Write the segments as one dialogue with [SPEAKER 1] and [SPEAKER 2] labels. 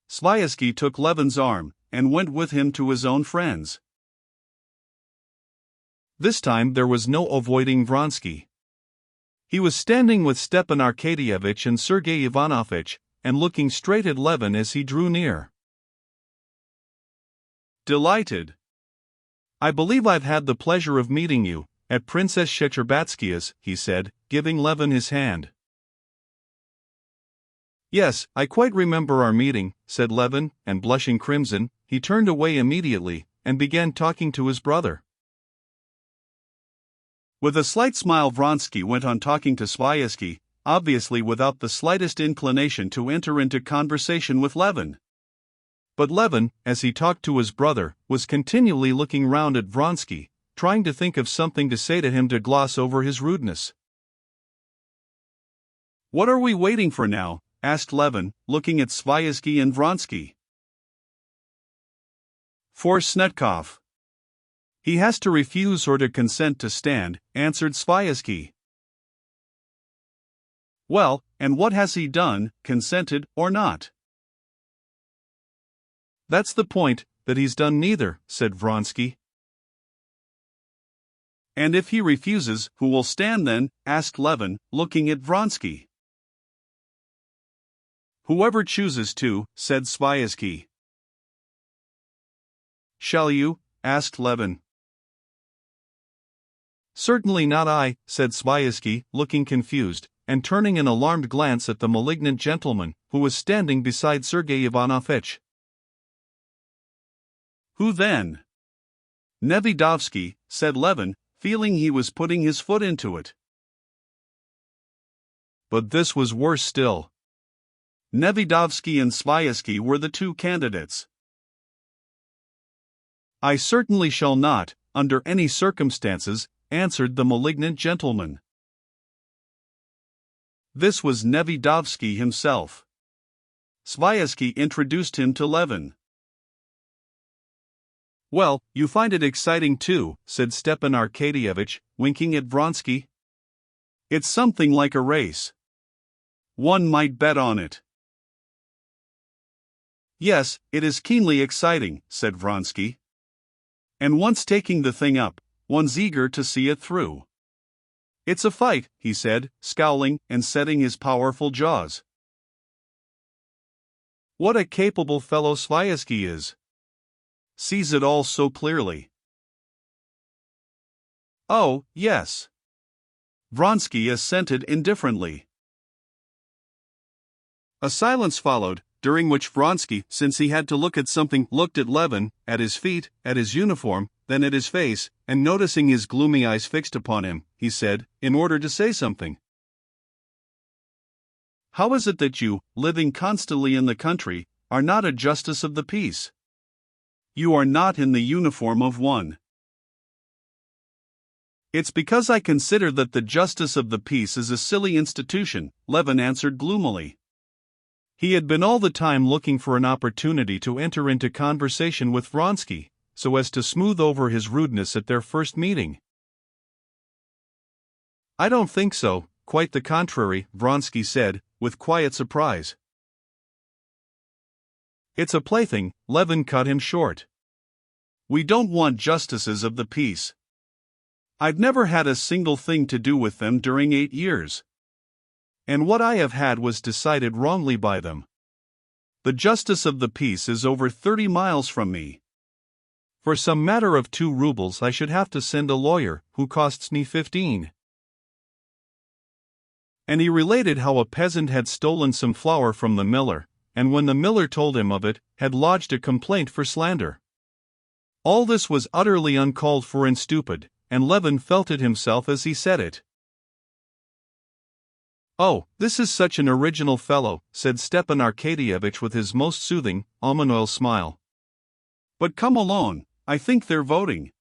[SPEAKER 1] Sviazhsky took Levin's arm and went with him to his own friends. This time there was no avoiding Vronsky. He was standing with Stepan Arkadyevitch and Sergei Ivanovitch, and looking straight at Levin as he drew near. Delighted. I believe I've had the pleasure of meeting you at Princess Shcherbátsky's, he said, giving Levin his hand. Yes, I quite remember our meeting, said Levin, and blushing crimson, he turned away immediately, and began talking to his brother. With a slight smile Vronsky went on talking to Sviazhsky, obviously without the slightest inclination to enter into conversation with Levin. But Levin, as he talked to his brother, was continually looking round at Vronsky, trying to think of something to say to him to gloss over his rudeness. What are we waiting for now? Asked Levin, looking at Sviazhsky and Vronsky. For Snetkov. He has to refuse or to consent to stand, answered Sviazhsky. Well, and what has he done, consented or not? That's the point, that he's done neither, said Vronsky. And if he refuses, who will stand then? Asked Levin, looking at Vronsky. Whoever chooses to, said Sviazhsky. Shall you? Asked Levin. Certainly not I, said Sviazhsky, looking confused, and turning an alarmed glance at the malignant gentleman, who was standing beside Sergei Ivanovitch. Who then? Nevidovsky, said Levin, feeling he was putting his foot into it. But this was worse still. Nevidovsky and Sviazhsky were the two candidates. I certainly shall not, under any circumstances, answered the malignant gentleman. This was Nevidovsky himself. Sviazhsky introduced him to Levin. Well, you find it exciting too, said Stepan Arkadyevitch, winking at Vronsky. It's something like a race. One might bet on it. Yes, it is keenly exciting, said Vronsky. And once taking the thing up, one's eager to see it through. It's a fight, he said, scowling and setting his powerful jaws. What a capable fellow Sviazhsky is. Sees it all so clearly. Oh, yes. Vronsky assented indifferently. A silence followed, during which Vronsky, since he had to look at something, looked at Levin, at his feet, at his uniform, then at his face, and noticing his gloomy eyes fixed upon him, he said, in order to say something. How is it that you, living constantly in the country, are not a justice of the peace? You are not in the uniform of one. It's because I consider that the justice of the peace is a silly institution, Levin answered gloomily. He had been all the time looking for an opportunity to enter into conversation with Vronsky, so as to smooth over his rudeness at their first meeting. I don't think so, quite the contrary, Vronsky said, with quiet surprise. It's a plaything, Levin cut him short. We don't want justices of the peace. I've never had a single thing to do with them during 8 years. And what I have had was decided wrongly by them. The justice of the peace is over 30 miles from me. For some matter of 2 rubles I should have to send a lawyer, who costs me 15. And he related how a peasant had stolen some flour from the miller, and when the miller told him of it, had lodged a complaint for slander. All this was utterly uncalled for and stupid, and Levin felt it himself as he said it. Oh, this is such an original fellow, said Stepan Arkadyevitch with his most soothing, almond-oil smile. But come along, I think they're voting.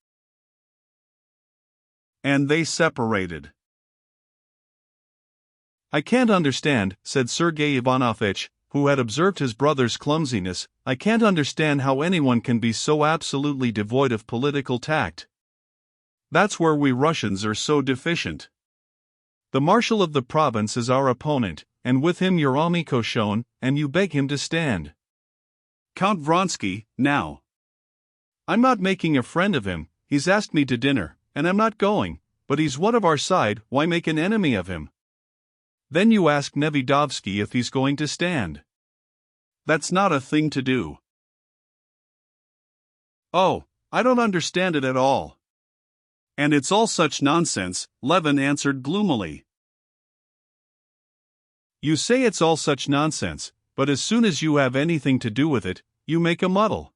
[SPEAKER 1] And they separated. I can't understand, said Sergei Ivanovitch, who had observed his brother's clumsiness, I can't understand how anyone can be so absolutely devoid of political tact. That's where we Russians are so deficient. The marshal of the province is our opponent, and with him your amico shown, and you beg him to stand. Count Vronsky, now. I'm not making a friend of him, he's asked me to dinner, and I'm not going, but he's one of our side, why make an enemy of him? Then you ask Nevidovsky if he's going to stand. That's not a thing to do. Oh, I don't understand it at all. And it's all such nonsense, Levin answered gloomily. You say it's all such nonsense, but as soon as you have anything to do with it, you make a muddle.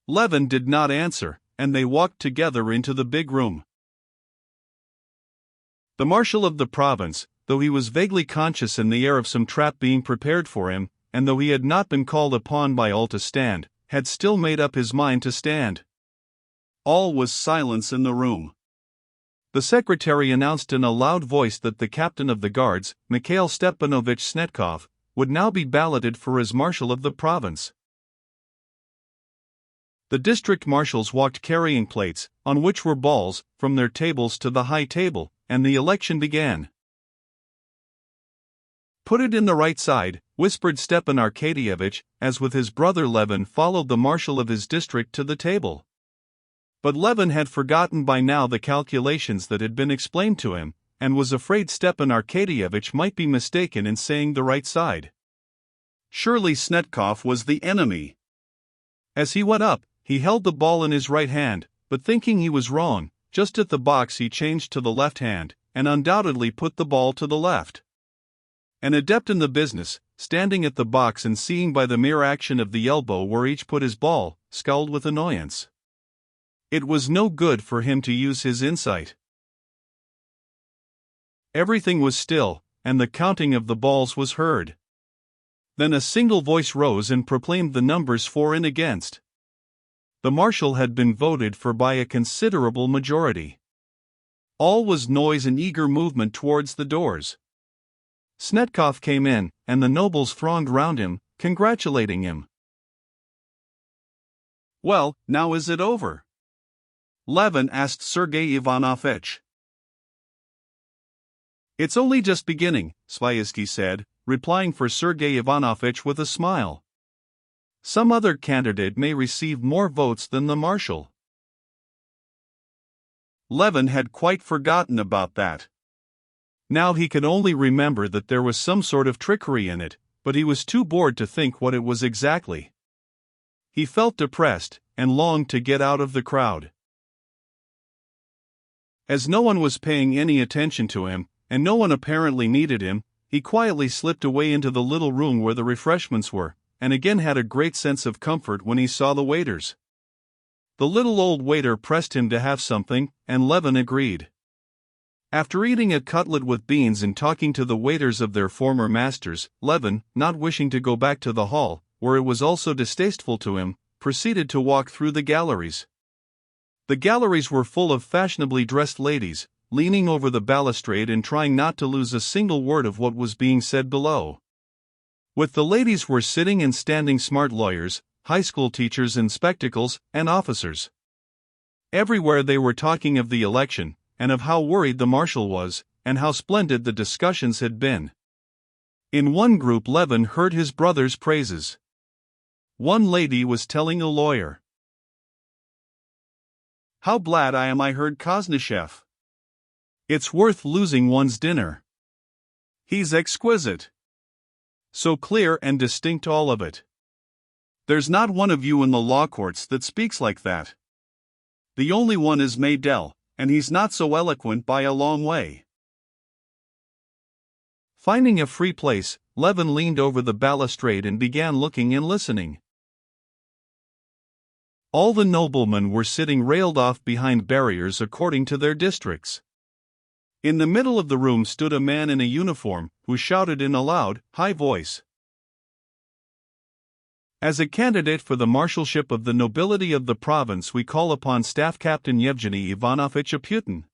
[SPEAKER 1] Levin did not answer, and they walked together into the big room. The marshal of the province, though he was vaguely conscious in the air of some trap being prepared for him, and though he had not been called upon by all to stand, had still made up his mind to stand. All was silence in the room. The secretary announced in a loud voice that the captain of the guards, Mikhail Stepanovich Snetkov, would now be balloted for as marshal of the province. The district marshals walked carrying plates, on which were balls, from their tables to the high table, and the election began. Put it in the right side, whispered Stepan Arkadyevitch, as with his brother Levin followed the marshal of his district to the table. But Levin had forgotten by now the calculations that had been explained to him, and was afraid Stepan Arkadyevitch might be mistaken in saying the right side. Surely Snetkov was the enemy. As he went up, he held the ball in his right hand, but thinking he was wrong, just at the box he changed to the left hand, and undoubtedly put the ball to the left. An adept in the business, standing at the box and seeing by the mere action of the elbow where each put his ball, scowled with annoyance. It was no good for him to use his insight. Everything was still, and the counting of the balls was heard. Then a single voice rose and proclaimed the numbers for and against. The marshal had been voted for by a considerable majority. All was noise and eager movement towards the doors. Snetkov came in, and the nobles thronged round him, congratulating him. Well, now is it over? Levin asked Sergei Ivanovitch. It's only just beginning, Sviazhsky said, replying for Sergei Ivanovitch with a smile. Some other candidate may receive more votes than the marshal. Levin had quite forgotten about that. Now he could only remember that there was some sort of trickery in it, but he was too bored to think what it was exactly. He felt depressed, and longed to get out of the crowd. As no one was paying any attention to him, and no one apparently needed him, he quietly slipped away into the little room where the refreshments were, and again had a great sense of comfort when he saw the waiters. The little old waiter pressed him to have something, and Levin agreed. After eating a cutlet with beans and talking to the waiters of their former masters, Levin, not wishing to go back to the hall, where it was also distasteful to him, proceeded to walk through the galleries. The galleries were full of fashionably dressed ladies, leaning over the balustrade and trying not to lose a single word of what was being said below. With the ladies were sitting and standing smart lawyers, high school teachers in spectacles, and officers. Everywhere they were talking of the election, and of how worried the marshal was, and how splendid the discussions had been. In one group Levin heard his brother's praises. One lady was telling a lawyer, "How glad I am I heard Koznishev. It's worth losing one's dinner. He's exquisite. So clear and distinct all of it. There's not one of you in the law courts that speaks like that. The only one is Maydell, and he's not so eloquent by a long way." Finding a free place, Levin leaned over the balustrade and began looking and listening. All the noblemen were sitting railed off behind barriers according to their districts. In the middle of the room stood a man in a uniform, who shouted in a loud, high voice, "As a candidate for the marshalship of the nobility of the province we call upon Staff Captain Yevgeny Ivanovich Aputin."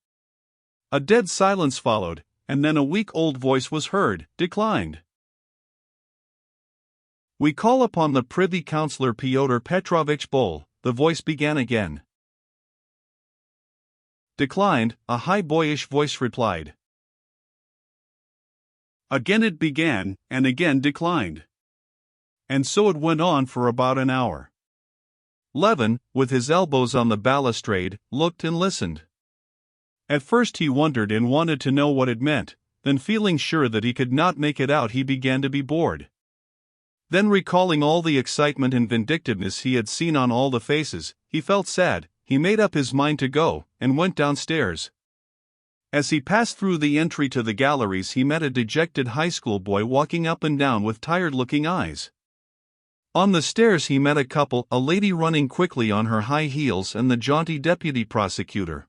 [SPEAKER 1] A dead silence followed, and then a weak old voice was heard, declined. "We call upon the Privy Councillor Pyotr Petrovich Bol," the voice began again. Declined, a high boyish voice replied. Again it began, and again declined. And so it went on for about an hour. Levin, with his elbows on the balustrade, looked and listened. At first he wondered and wanted to know what it meant, then feeling sure that he could not make it out he began to be bored. Then recalling all the excitement and vindictiveness he had seen on all the faces, he felt sad. He made up his mind to go, and went downstairs. As he passed through the entry to the galleries he met a dejected high school boy walking up and down with tired-looking eyes. On the stairs he met a couple, a lady running quickly on her high heels and the jaunty deputy prosecutor.